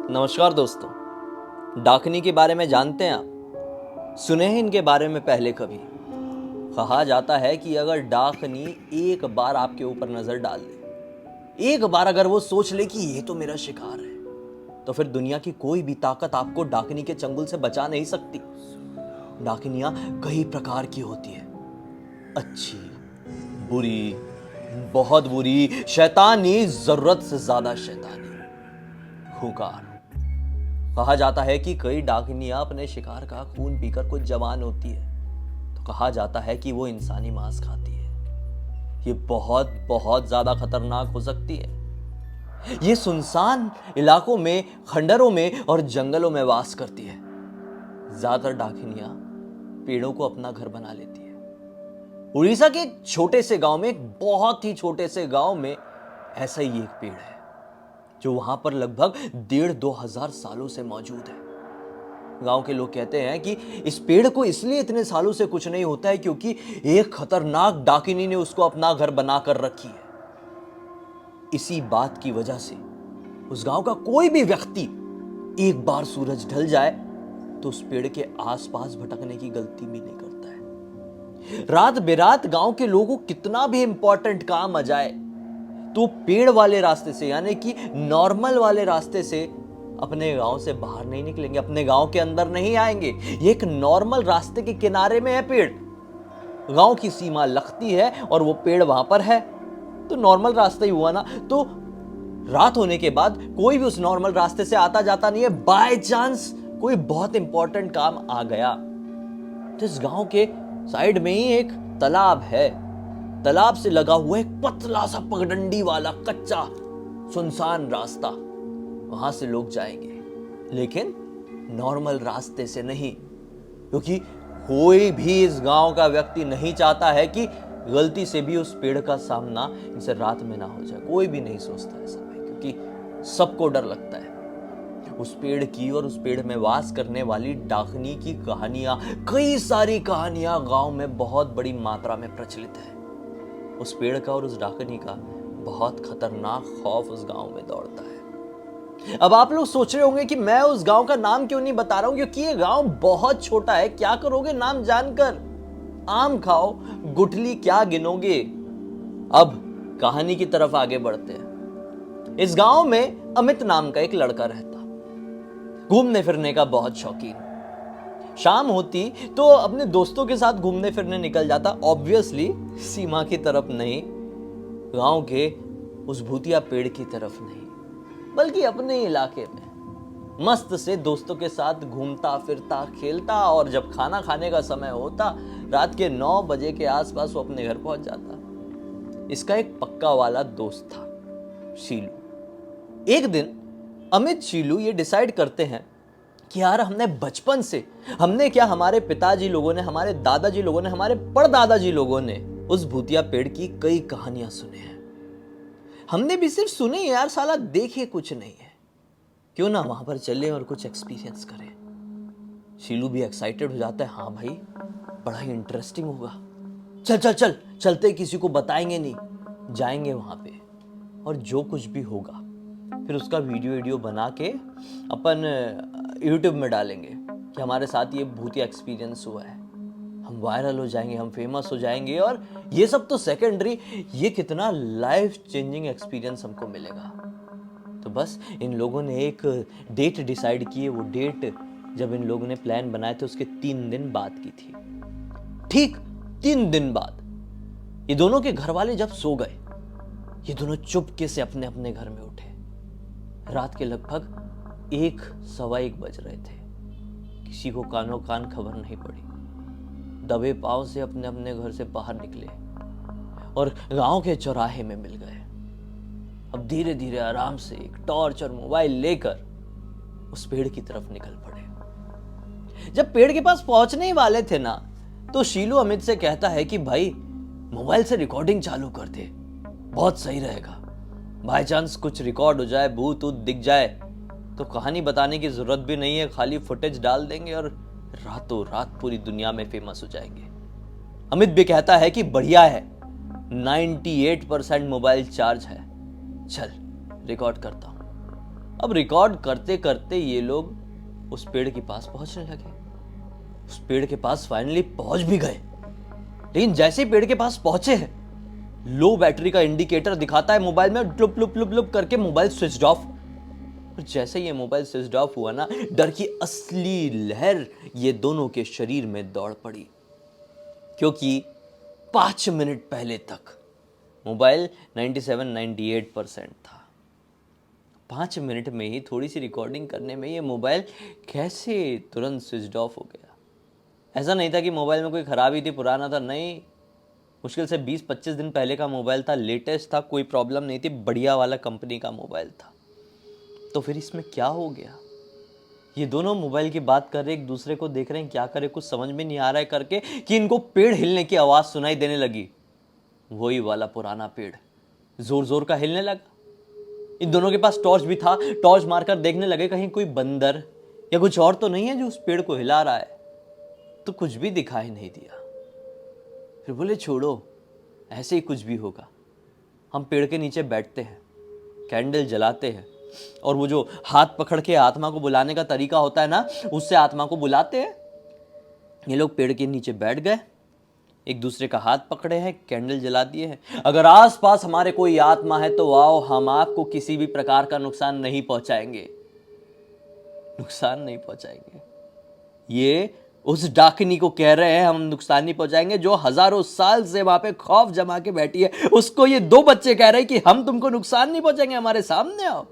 नमस्कार दोस्तों। डाकनी के बारे में जानते हैं आप? सुने हैं इनके बारे में पहले कभी? कहा जाता है कि अगर डाकनी एक बार आपके ऊपर नजर डाल ले, एक बार अगर वो सोच ले कि ये तो मेरा शिकार है, तो फिर दुनिया की कोई भी ताकत आपको डाकनी के चंगुल से बचा नहीं सकती। डाकनियां कई प्रकार की होती है, अच्छी, बुरी, बहुत बुरी, शैतानी, जरूरत से ज्यादा शैतानी, खूंखार। कहा जाता है कि कई डाकनियां अपने शिकार का खून पीकर कुछ जवान होती है, तो कहा जाता है कि वो इंसानी मांस खाती है। ये बहुत बहुत ज्यादा खतरनाक हो सकती है। ये सुनसान इलाकों में, खंडरों में और जंगलों में वास करती है। ज्यादातर डाकनियां पेड़ों को अपना घर बना लेती है। उड़ीसा के एक छोटे से गांव में, एक बहुत ही छोटे से गांव में ऐसा ही एक पेड़ है जो वहां पर लगभग 1,500-2,000 सालों से मौजूद है। गांव के लोग कहते हैं कि इस पेड़ को इसलिए इतने सालों से कुछ नहीं होता है क्योंकि एक खतरनाक डाकिनी ने उसको अपना घर बनाकर रखी है। इसी बात की वजह से उस गांव का कोई भी व्यक्ति एक बार सूरज ढल जाए तो उस पेड़ के आसपास भटकने की गलती भी नहीं करता है। रात बेरात गांव के लोगों को कितना भी इंपॉर्टेंट काम आ जाए तो पेड़ वाले रास्ते से, यानी कि नॉर्मल वाले रास्ते से अपने गांव से बाहर नहीं निकलेंगे, अपने गांव के अंदर नहीं आएंगे। ये एक नॉर्मल रास्ते के किनारे में है पेड़, गांव की सीमा लगती है और वो पेड़ वहां पर है, तो नॉर्मल रास्ता ही हुआ ना। तो रात होने के बाद कोई भी उस नॉर्मल रास्ते से आता जाता नहीं है। बाय चांस कोई बहुत इंपॉर्टेंट काम आ गया तो इस गांव के साइड में ही एक तालाब है। तालाब से लगा हुआ एक पतला सा पगडंडी वाला कच्चा सुनसान रास्ता, वहां से लोग जाएंगे, लेकिन नॉर्मल रास्ते से नहीं, क्योंकि कोई भी इस गांव का व्यक्ति नहीं चाहता है कि गलती से भी उस पेड़ का सामना इनसे रात में ना हो जाए। कोई भी नहीं सोचता ऐसा भाई, क्योंकि सबको डर लगता है। उस पेड़ की और उस पेड़ में वास करने वाली डाकनी की कहानियां, कई सारी कहानियां गांव में बहुत बड़ी मात्रा में प्रचलित है। उस पेड़ का और उस डाकनी का बहुत खतरनाक खौफ उस गांव में दौड़ता है। अब आप लोग सोच रहे होंगे कि मैं उस गांव का नाम क्यों नहीं बता रहा हूं, क्योंकि ये गांव बहुत छोटा है। क्या करोगे नाम जानकर? आम खाओ, गुठली क्या गिनोगे। अब कहानी की तरफ आगे बढ़ते हैं। इस गांव में अमित नाम का एक लड़का रहता, घूमने फिरने का बहुत शौकीन। शाम होती तो अपने दोस्तों के साथ घूमने फिरने निकल जाता, ऑब्वियसली सीमा की तरफ नहीं, गांव के उस भूतिया पेड़ की तरफ नहीं, बल्कि अपने इलाके में मस्त से दोस्तों के साथ घूमता फिरता खेलता, और जब खाना खाने का समय होता रात के 9 बजे के आसपास वो अपने घर पहुंच जाता। इसका एक पक्का वाला दोस्त था, शीलू। एक दिन अमित शीलू ये डिसाइड करते हैं कि यार हमने क्या, हमारे पिताजी लोगों ने, हमारे दादाजी लोगों ने, हमारे परदादाजी लोगों ने उस भूतिया पेड़ की कई कहानियां सुने हैं। हमने भी सिर्फ सुने यार, साला देखे कुछ नहीं है। क्यों ना वहां पर चले और कुछ एक्सपीरियंस करें। शीलू भी एक्साइटेड हो जाता है, हाँ भाई बड़ा ही इंटरेस्टिंग होगा, चल चल चल चलते, किसी को बताएंगे नहीं, जाएंगे वहां पे और जो कुछ भी होगा फिर उसका वीडियो बना के अपन यूट्यूब में डालेंगे कि हमारे साथ ये भूतिया एक्सपीरियंस हुआ है। हम वायरल हो जाएंगे, हम फेमस हो जाएंगे, और ये सब तो सेकेंडरी, ये कितना लाइफ चेंजिंग एक्सपीरियंस हमको मिलेगा। तो बस इन लोगों ने एक डेट डिसाइड की है। वो डेट जब इन लोगों ने प्लान बनाए थे उसके 3 दिन बाद की थी। ठीक 3 दिन बाद ये दोनों के घर वाले जब सो गए, ये दोनों चुपके से अपने अपने घर में उठे। रात के लगभग 1-1:15 बज रहे थे। किसी को कानो कान खबर नहीं पड़ी। दबे पांव से अपने अपने घर से बाहर निकले और गांव के चौराहे में मिल गए। अब धीरे धीरे आराम से एक टॉर्च और मोबाइल लेकर उस पेड़ की तरफ निकल पड़े। जब पेड़ के पास पहुंचने ही वाले थे ना, तो शीलू अमित से कहता है कि भाई मोबाइल से रिकॉर्डिंग चालू कर दे, बहुत सही रहेगा। बाय चांस कुछ रिकॉर्ड हो जाए, भूत ऊत दिख जाए तो कहानी बताने की जरूरत भी नहीं है, खाली फुटेज डाल देंगे और रातों रात पूरी दुनिया में फेमस हो जाएंगे। अमित भी कहता है कि बढ़िया है, 98% मोबाइल चार्ज है, चल रिकॉर्ड करता हूं। अब रिकॉर्ड करते करते ये लोग उस पेड़ के पास पहुंचने लगे। उस पेड़ के पास फाइनली पहुंच भी गए, लेकिन जैसे ही पेड़ के पास पहुंचे हैं, लो बैटरी का इंडिकेटर दिखाता है मोबाइल में, लुप लुप लुप लुप करके मोबाइल स्विच ऑफ। और जैसे ये मोबाइल स्विच ऑफ हुआ ना, डर की असली लहर ये दोनों के शरीर में दौड़ पड़ी, क्योंकि 5 मिनट पहले तक मोबाइल 97-98% था। 5 मिनट में ही थोड़ी सी रिकॉर्डिंग करने में ये मोबाइल कैसे तुरंत स्विच ऑफ हो गया। ऐसा नहीं था कि मोबाइल में कोई खराबी थी, पुराना था, नहीं, मुश्किल से 20-25 दिन पहले का मोबाइल था, लेटेस्ट था, कोई प्रॉब्लम नहीं थी, बढ़िया वाला कंपनी का मोबाइल था। तो फिर इसमें क्या हो गया? ये दोनों मोबाइल की बात कर रहे, एक दूसरे को देख रहे हैं, क्या करे कुछ समझ में नहीं आ रहा है करके, कि इनको पेड़ हिलने की आवाज सुनाई देने लगी। वही वाला पुराना पेड़ जोर जोर का हिलने लगा। इन दोनों के पास टॉर्च भी था, टॉर्च मारकर देखने लगे कहीं कोई बंदर या कुछ और तो नहीं है जो उस पेड़ को हिला रहा है। तो कुछ भी दिखाई नहीं दिया। फिर बोले छोड़ो, ऐसे ही कुछ भी होगा। हम पेड़ के नीचे बैठते हैं, कैंडल जलाते हैं, और वो जो हाथ पकड़ के आत्मा को बुलाने का तरीका होता है ना, उससे आत्मा को बुलाते हैं। ये लोग पेड़ के नीचे बैठ गए, एक दूसरे का हाथ पकड़े हैं, कैंडल जला दिए हैं। अगर आसपास हमारे कोई आत्मा है तो आओ, हम आपको किसी भी प्रकार का नुकसान नहीं पहुंचाएंगे, नुकसान नहीं पहुंचाएंगे। ये उस डाकिनी को कह रहे हैं हम नुकसान नहीं पहुंचाएंगे, जो हजारों साल से वहां पे खौफ जमा के बैठी है। उसको ये 2 बच्चे कह रहे हैं कि हम तुमको नुकसान नहीं पहुंचाएंगे, हमारे सामने आओ।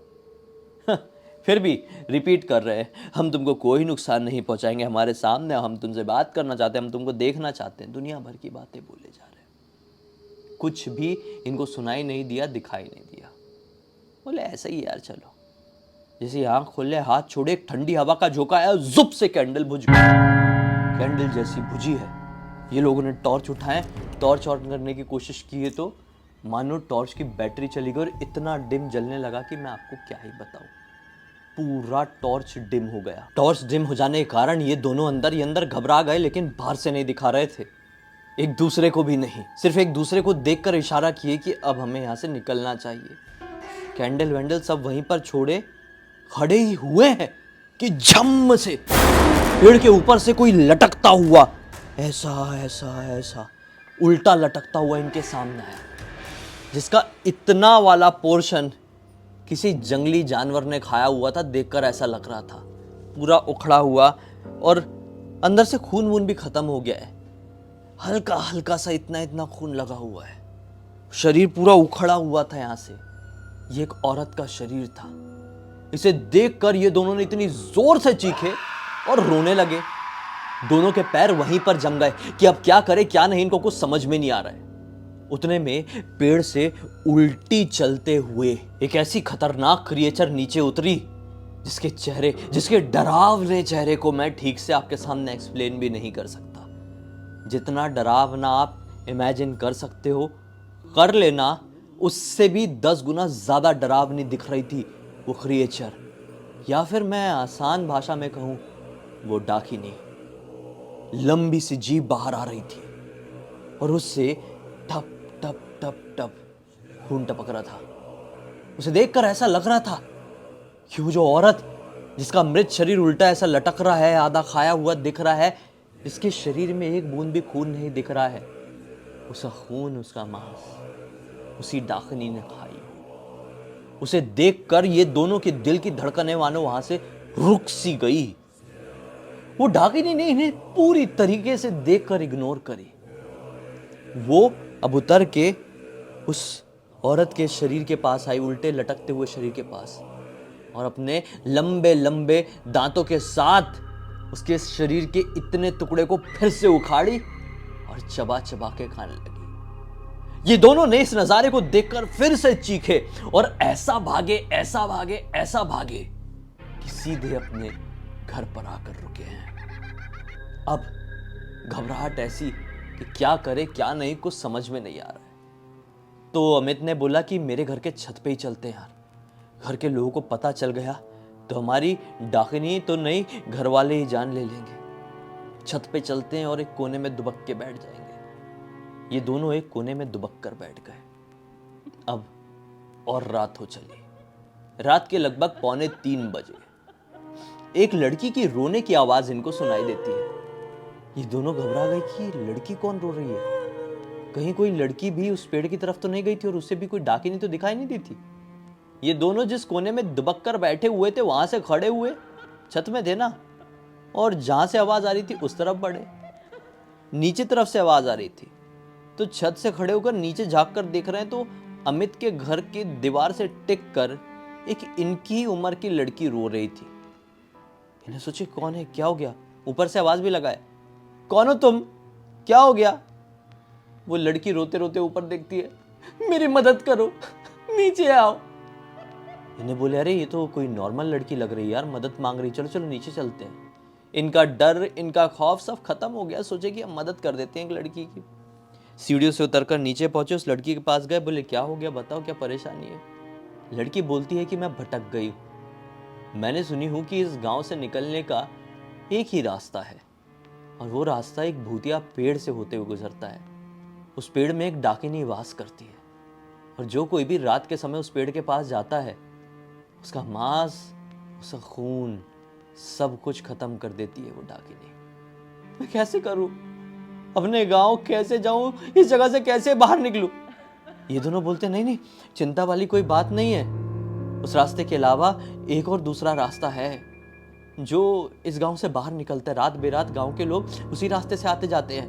फिर भी रिपीट कर रहे हैं, हम तुमको कोई नुकसान नहीं पहुंचाएंगे, हमारे सामने आओ, हम तुमसे बात करना चाहते हैं, हम तुमको देखना चाहते हैं। दुनिया भर की बातें बोले जा रहे हैं, कुछ भी इनको सुनाई नहीं दिया, दिखाई नहीं दिया। बोले ऐसा ही यार, चलो। जैसे आंख खोले, हाथ छोड़े, एक ठंडी हवा का झोंका आया, जुप से कैंडल बुझ गई। कैंडल जैसी बुझी है, ये लोगों ने टॉर्च उठाए, टॉर्च ऑन करने की कोशिश की है तो मानो टॉर्च की बैटरी चली गई और इतना डिम जलने लगा कि मैं आपको क्या ही बताऊं। पूरा टॉर्च डिम हो गया। टॉर्च डिम हो जाने के कारण ये दोनों अंदर ही अंदर घबरा गए, लेकिन बाहर से नहीं दिखा रहे थे, एक दूसरे को भी नहीं, सिर्फ एक दूसरे को देखकर इशारा किए कि अब हमें यहाँ से निकलना चाहिए। कैंडल वैंडल सब वहीं पर छोड़े खड़े ही हुए हैं कि झम से पेड़ के ऊपर से कोई लटकता हुआ ऐसा ऐसा ऐसा उल्टा लटकता हुआ इनके सामने आया, जिसका इतना वाला पोर्शन किसी जंगली जानवर ने खाया हुआ था। देखकर ऐसा लग रहा था, पूरा उखड़ा हुआ और अंदर से खून वून भी खत्म हो गया है, हल्का हल्का सा इतना इतना खून लगा हुआ है, शरीर पूरा उखड़ा हुआ था यहाँ से। ये एक औरत का शरीर था। इसे देखकर ये दोनों ने इतनी जोर से चीखे और रोने लगे। दोनों के पैर वहीं पर जम गए कि अब क्या करे क्या नहीं, इनको कुछ समझ में नहीं आ रहा है। उतने में पेड़ से उल्टी चलते हुए एक ऐसी खतरनाक क्रिएचर नीचे उतरी, जिसके डरावने चेहरे को मैं ठीक से आपके सामने एक्सप्लेन भी नहीं कर सकता। जितना डरावना आप इमेजिन कर सकते हो कर लेना, उससे भी 10 गुना ज्यादा डरावनी दिख रही थी वो क्रिएचर, या फिर मैं आसान भाषा में कहूं वो डाकिनी। लंबी सी जीभ बाहर आ रही थी और उससे टप टप टप टप खून टपक रहा था। उसे देखकर ऐसा लग रहा था कि वो जो औरत जिसका मृत शरीर उल्टा ऐसा लटक रहा है, आधा खाया हुआ दिख रहा है, जिसके शरीर में एक बूंद भी खून नहीं दिख रहा है, उसका खून, उसका मांस उसी डाकिनी ने खाई। उसे देखकर ये दोनों के दिल की धड़कनें मानो वहां से रुक सी गई। वो डाकिनी ने इन्हें पूरी तरीके से देखकर इग्नोर करी। वो अब उतर के उस औरत के शरीर के पास आई, उल्टे लटकते हुए शरीर के पास, और अपने लंबे लंबे दांतों के साथ उसके शरीर के इतने टुकड़े को फिर से उखाड़ी और चबा चबा के खाने लगी। ये दोनों ने इस नजारे को देखकर फिर से चीखे और ऐसा भागे ऐसा भागे ऐसा भागे कि सीधे अपने घर पर आकर रुके हैं। अब घबराहट ऐसी कि क्या करे क्या नहीं, कुछ समझ में नहीं आ रहा है। तो अमित ने बोला कि मेरे घर के छत पे ही चलते हैं यार, घर के लोगों को पता चल गया तो हमारी डाकिनी तो नहीं, घर वाले ही जान ले लेंगे। छत पे चलते हैं और एक कोने में दुबक के बैठ जाएंगे। ये दोनों एक कोने में दुबक कर बैठ गए। अब और रात हो चली, रात के लगभग 2:45 बजे एक लड़की की रोने की आवाज इनको सुनाई देती है। ये दोनों घबरा गए कि ये लड़की कौन रो रही है। कहीं कोई लड़की भी उस पेड़ की तरफ तो नहीं गई थी और उससे भी कोई डाकिनी तो दिखाई नहीं दी थी। ये दोनों जिस कोने में दुबक कर बैठे हुए थे वहां से खड़े हुए, छत में थे ना, और जहां से आवाज आ रही थी उस तरफ बढ़े। नीचे तरफ से आवाज आ रही थी तो छत से खड़े होकर नीचे झांक कर देख रहे हैं तो अमित के घर की दीवार से टिक कर एक इनकी ही उम्र की लड़की रो रही थी। इन्हें सोचे कौन है, क्या हो गया। ऊपर से आवाज भी लगाए, कौन हो तुम, क्या हो गया। वो लड़की रोते रोते ऊपर देखती है, मेरी मदद करो, नीचे आओ। इन्हें बोले अरे ये तो कोई नॉर्मल लड़की लग रही है यार, मदद मांग रही, चलो चलो नीचे चलते हैं। इनका डर, इनका खौफ सब खत्म हो गया। सोचे कि हम मदद कर देते हैं एक लड़की की। सीढ़ियों से उतरकर नीचे पहुंचे, उस लड़की के पास गए, बोले क्या हो गया, बताओ क्या परेशानी है। लड़की बोलती है कि मैं भटक गई, मैंने सुनी हूं कि इस गांव से निकलने का एक ही रास्ता है और वो रास्ता एक भूतिया पेड़ से होते हुए गुजरता है। उस पेड़ में एक डाकिनी वास करती है और जो कोई भी रात के समय उस पेड़ के पास जाता है उसका मांस, उसका खून, सब कुछ खत्म कर देती है वो डाकिनी। मैं कैसे करूं, अपने गांव कैसे जाऊं, इस जगह से कैसे बाहर निकलूं। ये दोनों बोलते नहीं नहीं, चिंता वाली कोई बात नहीं है, उस रास्ते के अलावा एक और दूसरा रास्ता है जो इस गांव से बाहर निकलता है। रात बेरात गांव के लोग उसी रास्ते से आते जाते हैं,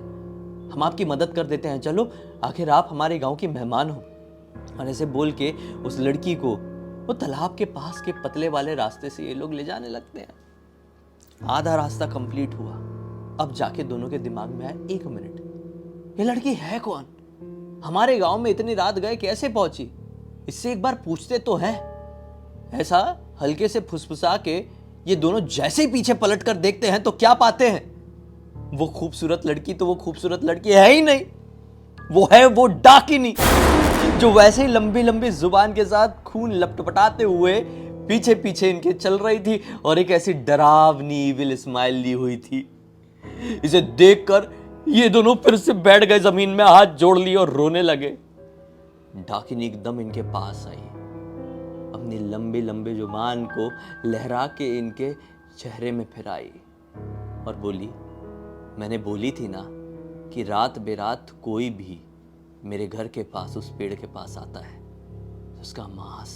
हम आपकी मदद कर देते हैं, चलो, आखिर आप हमारे गांव की मेहमान हो। और ऐसे बोल के उस लड़की को वो तालाब के पास के पतले वाले रास्ते से ये लोग ले जाने लगते हैं। आधा रास्ता कंप्लीट हुआ, अब जाके दोनों के दिमाग में आया, एक मिनट, ये लड़की है कौन, हमारे गांव में इतनी रात गए कैसे पहुंची, इससे एक बार पूछते तो हैं। ऐसा हल्के से फुसफुसा के ये दोनों जैसे ही पीछे पलट कर देखते हैं तो क्या पाते हैं, वो खूबसूरत लड़की तो वो खूबसूरत लड़की है ही नहीं, वो है वो डाकिनी जो वैसे ही लंबी लंबी जुबान के साथ खून लपटपटाते हुए पीछे पीछे इनके चल रही थी और एक ऐसी डरावनी इविल स्माइल ली हुई थी। इसे देखकर ये दोनों फिर से बैठ गए जमीन में, हाथ जोड़ लिए और रोने लगे। डाकिनी एकदम इनके पास आई, अपनी लंबी लंबी जुबान को लहरा के इनके चेहरे में फिराई और बोली, मैंने बोली थी ना कि रात बेरात कोई भी मेरे घर के पास उस पेड़ के पास आता है तो उसका मांस,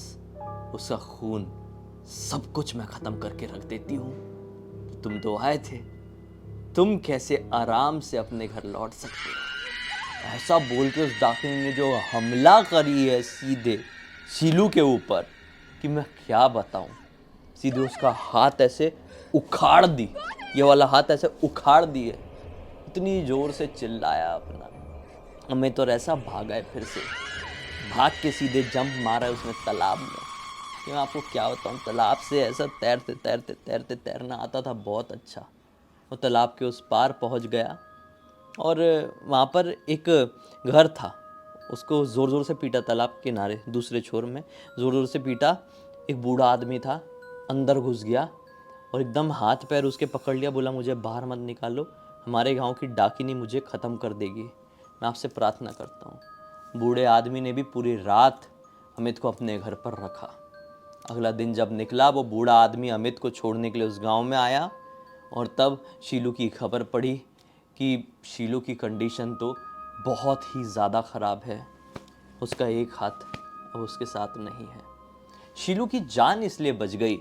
उसका खून, सब कुछ मैं खत्म करके रख देती हूं। तो तुम तो आए थे, तुम कैसे आराम से अपने घर लौट सकते हो। ऐसा बोल के उस डाकिनी ने जो हमला करी है सीधे शीलू के ऊपर कि मैं क्या बताऊं। सीधे उसका हाथ ऐसे उखाड़ दी, ये वाला हाथ ऐसे उखाड़ दी है, इतनी जोर से चिल्लाया अपना। अमित तो ऐसा भागा है, फिर से भाग के सीधे जंप मारा है उसने तालाब में। कि मैं आपको क्या बताऊं, तालाब से ऐसा तैरते तैरते तैरते तैरना आता था बहुत अच्छा। वो तालाब के उस पार पहुंच गया और वहाँ पर एक घर था, उसको ज़ोर ज़ोर से पीटा, तालाब के किनारे दूसरे छोर में ज़ोर ज़ोर से पीटा। एक बूढ़ा आदमी था, अंदर घुस गया और एकदम हाथ पैर उसके पकड़ लिया, बोला मुझे बाहर मत निकालो, हमारे गांव की डाकिनी मुझे ख़त्म कर देगी, मैं आपसे प्रार्थना करता हूँ। बूढ़े आदमी ने भी पूरी रात अमित को अपने घर पर रखा। अगला दिन जब निकला, वो बूढ़ा आदमी अमित को छोड़ने के लिए उस गांव में आया और तब शीलू की खबर पड़ी कि शीलू की कंडीशन तो बहुत ही ज़्यादा ख़राब है, उसका एक हाथ अब उसके साथ नहीं है। शीलू की जान इसलिए बच गई,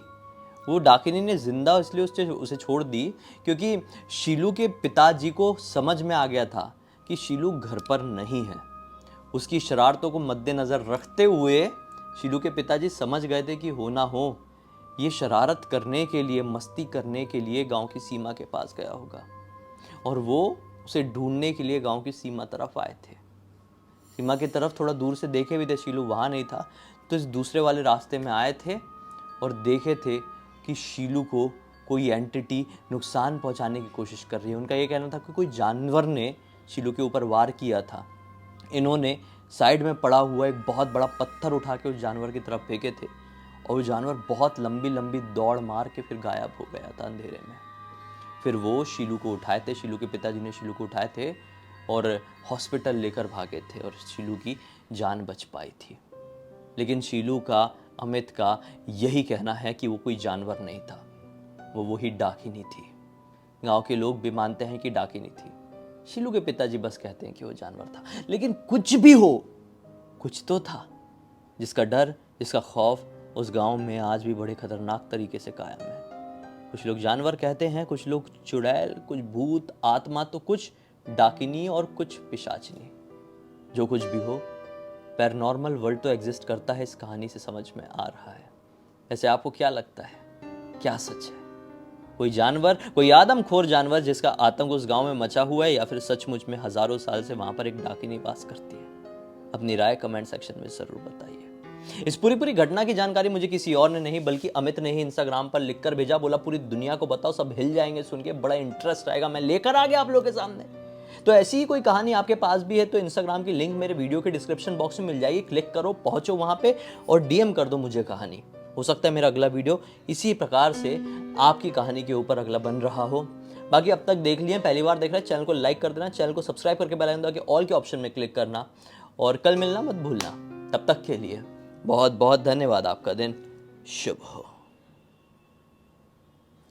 वो डाकिनी ने जिंदा इसलिए उसे छोड़ दी क्योंकि शीलू के पिताजी को समझ में आ गया था कि शीलू घर पर नहीं है। उसकी शरारतों को मद्देनज़र रखते हुए शीलू के पिताजी समझ गए थे कि हो ना हो ये शरारत करने के लिए, मस्ती करने के लिए गांव की सीमा के पास गया होगा और वो उसे ढूंढने के लिए गांव की सीमा तरफ आए थे। सीमा की तरफ थोड़ा दूर से देखे भी थे, शीलू वहाँ नहीं था, तो इस दूसरे वाले रास्ते में आए थे और देखे थे कि शीलू को कोई एंटिटी नुकसान पहुंचाने की कोशिश कर रही है। उनका ये कहना था कि कोई जानवर ने शीलू के ऊपर वार किया था। इन्होंने साइड में पड़ा हुआ एक बहुत बड़ा पत्थर उठा के उस जानवर की तरफ फेंके थे और वो जानवर बहुत लंबी लंबी दौड़ मार के फिर गायब हो गया था अंधेरे में। फिर वो शीलू को उठाए थे, शीलू के पिताजी ने शीलू को उठाए थे और हॉस्पिटल लेकर भागे थे और शीलू की जान बच पाई थी। लेकिन शीलू का अमित का यही कहना है कि वो कोई जानवर नहीं था, वो वही डाकिनी थी। गांव के लोग भी मानते हैं कि डाकिनी थी। शीलू के पिताजी बस कहते हैं कि वो जानवर था। लेकिन कुछ भी हो, कुछ तो था जिसका डर, जिसका खौफ उस गांव में आज भी बड़े खतरनाक तरीके से कायम है। कुछ लोग जानवर कहते हैं, कुछ लोग चुड़ैल, कुछ भूत आत्मा, तो कुछ डाकिनी और कुछ पिशाचिनी। जो कुछ भी हो, पैरानॉर्मल वर्ल्ड तो एग्जिस्ट करता है, इस कहानी से समझ में आ रहा है। ऐसे आपको क्या लगता है, क्या सच है? कोई जानवर, कोई आदमखोर जानवर जिसका आतंक उस गांव में मचा हुआ है, या फिर सचमुच में हजारों साल से वहां पर एक डाकिनी वास करती है? अपनी राय कमेंट सेक्शन में जरूर बताइए। इस पूरी घटना की जानकारी मुझे किसी और ने नहीं बल्कि अमित ने ही इंस्टाग्राम पर लिखकर भेजा। बोला पूरी दुनिया को बताओ, सब हिल जाएंगे सुन के, बड़ा इंटरेस्ट आएगा, मैं लेकर आ गया आप लोगों के सामने। तो ऐसी ही कोई कहानी आपके पास भी है तो इंस्टाग्राम की लिंक मेरे वीडियो के डिस्क्रिप्शन बॉक्स में मिल जाएगी। क्लिक करो, पहुंचो वहां पे और डीएम कर दो मुझे कहानी। हो सकता है मेरा अगला वीडियो इसी प्रकार से आपकी कहानी के ऊपर अगला बन रहा हो। बाकी अब तक देख लिए, पहली बार देख रहे हैं, चैनल को लाइक कर देना, चैनल को सब्सक्राइब करके बेल आइकन दबा के ऑल के ऑप्शन में क्लिक करना, और कल मिलना मत भूलना। तब तक के लिए बहुत बहुत धन्यवाद। आपका दिन शुभ हो।